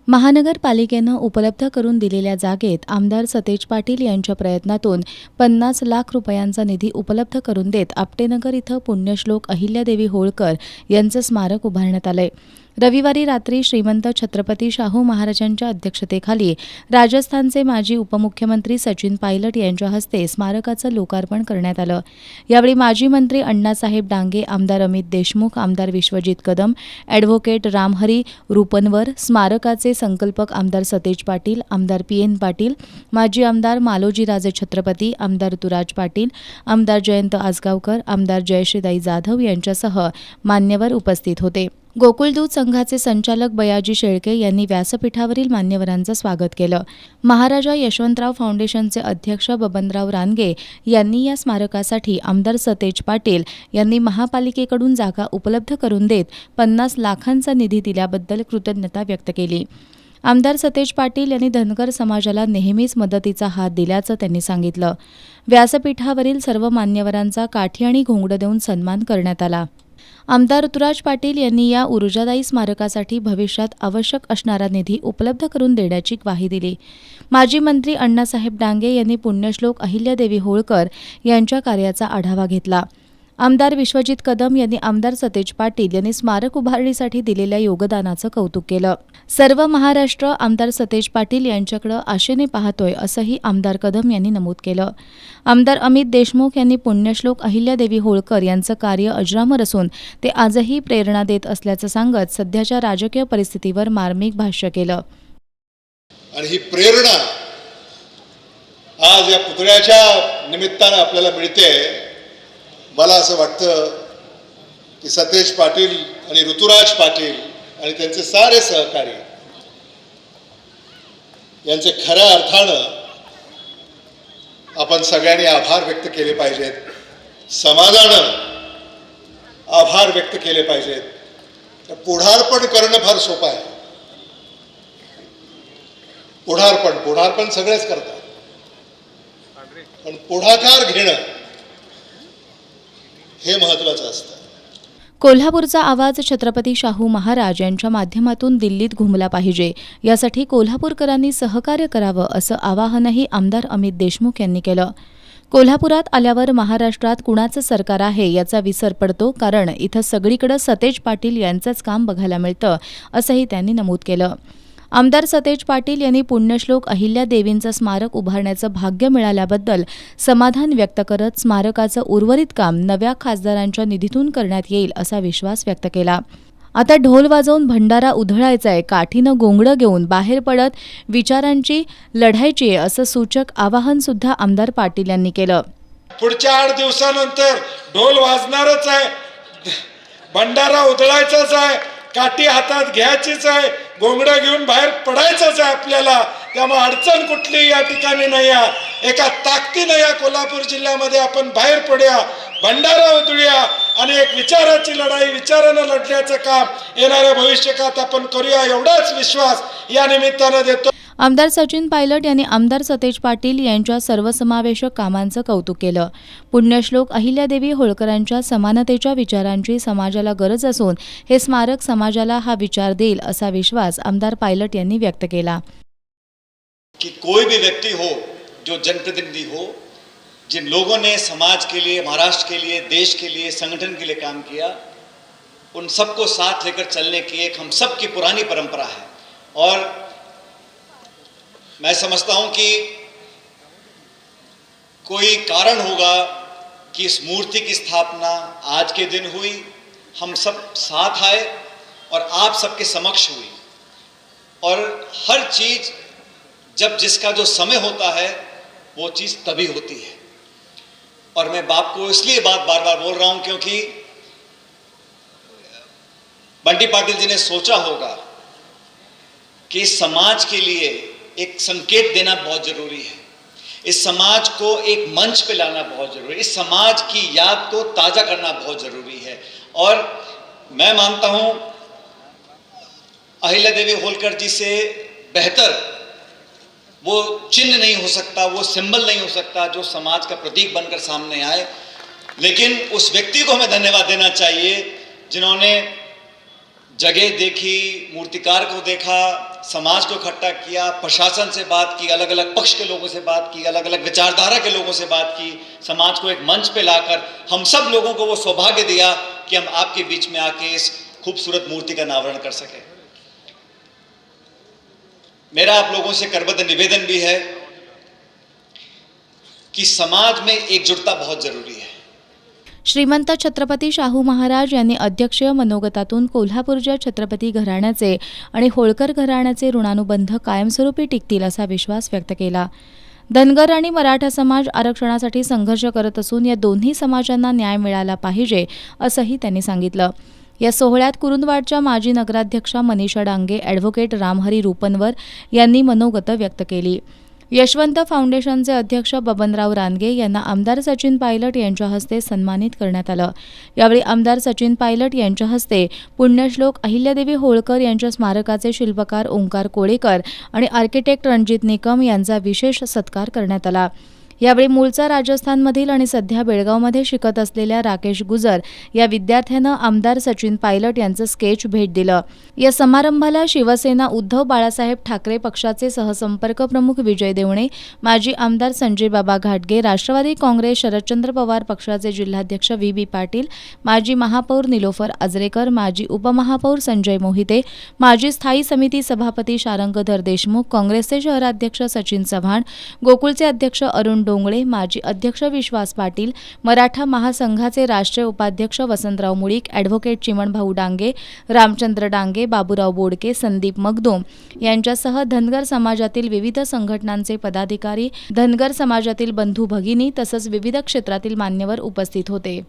महानगरपालिकेनं उपलब्ध करून दिलेल्या जागेत आमदार सतेज पाटील यांच्या प्रयत्नातून 50 लाख रुपयांचा निधी उपलब्ध करून देत आपटेनगर इथं पुण्यश्लोक अहिल्यादेवी होळकर यांचं स्मारक उभारण्यात आलंय. रविवारी रात्री श्रीमंत छत्रपती शाहू महाराजांच्या अध्यक्षतेखाली राजस्थानचे माजी उपमुख्यमंत्री सचिन पायलट यांच्या हस्ते स्मारकाचं लोकार्पण करण्यात आलं. यावेळी माजी मंत्री अण्णासाहेब डांगे, आमदार अमित देशमुख, आमदार विश्वजित कदम, ॲडव्होकेट रामहरी रूपनवर, स्मारकाचे संकल्पक आमदार सतेज पाटील, आमदार PN पाटील, माजी आमदार मालोजीराजे छत्रपती, आमदार तुराज पाटील, आमदार जयंत आसगावकर, आमदार जयश्रीताई जाधव यांच्यासह मान्यवर उपस्थित होते. गोकुळदूत संघाचे संचालक बयाजी शेळके यांनी व्यासपीठावरील मान्यवरांचं स्वागत केलं. महाराजा यशवंतराव फाउंडेशनचे अध्यक्ष बबनराव रानगे यांनी या स्मारकासाठी आमदार सतेज पाटील यांनी महापालिकेकडून जागा उपलब्ध करून देत 50 लाखांचा निधी दिल्याबद्दल कृतज्ञता व्यक्त केली. आमदार सतेज पाटील यांनी धनगर समाजाला नेहमीच मदतीचा हात दिल्याचं त्यांनी सांगितलं. व्यासपीठावरील सर्व मान्यवरांचा काठी आणि घोंगडं देऊन सन्मान करण्यात आला. आमदार तुराज पाटील यांनी या ऊर्जादायी स्मारकासाठी भविष्यात आवश्यक असणारा निधी उपलब्ध करून देण्याची ग्वाही दिली. माजी मंत्री अण्णासाहेब डांगे यांनी पुण्यश्लोक अहिल्यादेवी होळकर यांच्या कार्याचा आढावा घेतला. आमदार विश्वजित कदम यांनी आमदार सतेज पाटील यांनी स्मारक उभारणीसाठी दिलेल्या योगदानाचं कौतुक केलं. सर्व महाराष्ट्र आमदार सतेज पाटील यांच्याकडे आशेने पाहतोय असंही आमदार कदम यांनी नमूद केलं. आमदार अमित देशमुख यांनी पुण्यश्लोक अहिल्यादेवी होळकर यांचं कार्य अजरामर असून ते आजही प्रेरणा देत असल्याचं सांगत सध्याच्या राजकीय परिस्थितीवर मार्मिक भाष्य केलं. आणि ही प्रेरणा आज या पुतळ्याच्या निमित्तानं आपल्याला मिळते. मला असं वाटतं की सतेज पाटील आणि ऋतुराज पाटील आणि त्यांचे सारे सहकारी यांचे खऱ्या अर्थानं आपण सगळ्यांनी आभार व्यक्त केले पाहिजेत. समाजानं आभार व्यक्त केले पाहिजेत. पुढारपण करणं फार सोपं आहे. पुढारपण सगळेच करतात, पण पुढाकार घेणं हे महत्त्वाचं असतं. कोल्हापूरचा आवाज छत्रपती शाहू महाराज यांच्या माध्यमातून दिल्लीत घुमला पाहिजे, यासाठी कोल्हापूरकरांनी सहकार्य करावं असं आवाहनही आमदार अमित देशमुख यांनी केलं. कोल्हापुरात आल्यावर महाराष्ट्रात कुणाचं सरकार आहे याचा विसर पडतो, कारण इथं सगळीकडे सतेज पाटील यांचंच काम बघायला मिळतं असंही त्यांनी नमूद केलं. आमदार सतेज पाटील यांनी पुण्यश्लोक अहिल्यादेवींचं स्मारक उभारण्याचं भाग्य मिळाल्याबद्दल समाधान व्यक्त करत स्मारकाचं उर्वरित काम नव्या खासदारांच्या निधीतून करण्यात येईल असा विश्वास व्यक्त केला. आता ढोल वाजवून भंडारा उधळायचाय, काठीनं गोंगडं घेऊन बाहेर पडत विचारांची लढायची आहे असं सूचक आवाहन सुद्धा आमदार पाटील यांनी केलं. पुढच्या 8 दिवसानंतर ढोल वाजणारच आहे, भंडारा उधळायचाच आहे, काठी हातात घ्यायचीच आहे, गोंगडं घेऊन बाहेर पडायचंच आहे आपल्याला. त्यामुळे अडचण कुठली या ठिकाणी नाही आहे. एका ताकदीनं या कोल्हापूर जिल्ह्यामध्ये आपण बाहेर पडूया, भंडारा उधळूया आणि एक विचाराची लढाई विचारानं लढण्याचं काम येणाऱ्या भविष्यकाळात आपण करूया, एवढाच विश्वास या निमित्तानं देतो. आमदार सचिन पायलट यांनी आमदार सतेज पाटील यांच्या सर्वसमावेशक कामांचं कौतुक केलं. पुण्यश्लोक अहिल्यादेवी होळकरांच्या समानतेच्या विचारांची समाजाला गरज असून हे स्मारक समाजाला हा विचार देईल असा विश्वास आमदार पायलट यांनी व्यक्त केला. कि कोई भी व्यक्ति हो जो जनप्रतिनिधि हो, जिन लोगों ने समाज के लिए, महाराष्ट्र के लिए, देश के लिए, संगठन के लिए काम किया, उन सबको साथ लेकर चलने की एक हम सब की पुरानी परंपरा है. और मैं समझता हूं कि कोई कारण होगा कि इस मूर्ति की स्थापना आज के दिन हुई, हम सब साथ आए और आप सबके समक्ष हुई. और हर चीज जब जिसका जो समय होता है वो चीज तभी होती है. और मैं बाप को इसलिए बात बार बार बोल रहा हूं क्योंकि बंटी पाटिल जी ने सोचा होगा कि समाज के लिए एक संकेत देना बहुत जरूरी है, इस समाज को एक मंच पे लाना बहुत जरूरी है, इस समाज की याद को ताजा करना बहुत जरूरी है. और मैं मानता हूं अहिल्यादेवी होलकर जी से बेहतर वो चिन्ह नहीं हो सकता, वो सिंबल नहीं हो सकता जो समाज का प्रतीक बनकर सामने आए. लेकिन उस व्यक्ति को हमें धन्यवाद देना चाहिए जिन्होंने जगह देखी, मूर्तिकार को देखा, समाज को इकट्ठा किया, प्रशासन से बात की, अलग अलग पक्ष के लोगों से बात की, अलग अलग विचारधारा के लोगों से बात की, समाज को एक मंच पे लाकर हम सब लोगों को वो सौभाग्य दिया कि हम आपके बीच में आके इस खूबसूरत मूर्ति का अनावरण कर सके। मेरा आप लोगों से करबद्ध निवेदन भी है कि समाज में एकजुटता बहुत जरूरी है। श्रीमंत छत्रपती शाहू महाराज यांनी अध्यक्षीय मनोगतातून कोल्हापूरच्या छत्रपती घराण्याचे आणि होळकर घराण्याचे ऋणानुबंध कायमस्वरूपी टिकतील असा विश्वास व्यक्त केला। धनगर आणि मराठा समाज आरक्षणासाठी संघर्ष करत असून या दोन्ही समाजांना न्याय मिळाला पाहिजे असंही त्यांनी सांगितलं। या सोहळ्यात कुरुंदवाडच्या माजी नगराध्यक्षा मनीषा डांगे, ॲडव्होकेट रामहरी रुपनवर यांनी मनोगत व्यक्त केली। यशवंत फाउंडेशनचे अध्यक्ष बबनराव रानगे यांना आमदार सचिन पायलट यांच्या हस्ते सन्मानित करण्यात आलं। यावेळी आमदार सचिन पायलट यांच्या हस्ते पुण्यश्लोक अहिल्यादेवी होळकर यांच्या स्मारकाचे शिल्पकार ओंकार कोळेकर आणि आर्किटेक्ट रणजित निकम यांचा विशेष सत्कार करण्यात आला। यावेळी मूळचा राजस्थानमधील आणि सध्या बेळगावमध्ये शिकत असलेल्या राकेश गुजर या विद्यार्थ्यानं आमदार सचिन पायलट यांचं स्केच भेट दिलं। या समारंभाला शिवसेना उद्धव बाळासाहेब ठाकरे पक्षाचे सहसंपर्क प्रमुख विजय देवणे, माजी आमदार संजय बाबा घाटगे, राष्ट्रवादी काँग्रेस शरदचंद्र पवार पक्षाचे जिल्हाध्यक्ष व्ही पाटील, माजी महापौर निलोफर आजरेकर, माजी उपमहापौर संजय मोहिते, माजी स्थायी समिती सभापती शारंगधर देशमुख, काँग्रेसचे शहराध्यक्ष सचिन चव्हाण, गोकुळचे अध्यक्ष अरुण डोंगळे, माजी अध्यक्ष विश्वास पाटील, मराठा महासंघाचे राष्ट्रीय उपाध्यक्ष वसंतराव मुळीक, ॲडव्होकेट चिमणभाऊ डांगे, रामचंद्र डांगे, बाबूराव बोडके, संदीप मगदूम यांच्यासह धनगर समाजातील विविध संघटनांचे पदाधिकारी, धनगर समाजातील बंधू भगिनी तसंच विविध क्षेत्रातील मान्यवर उपस्थित होते।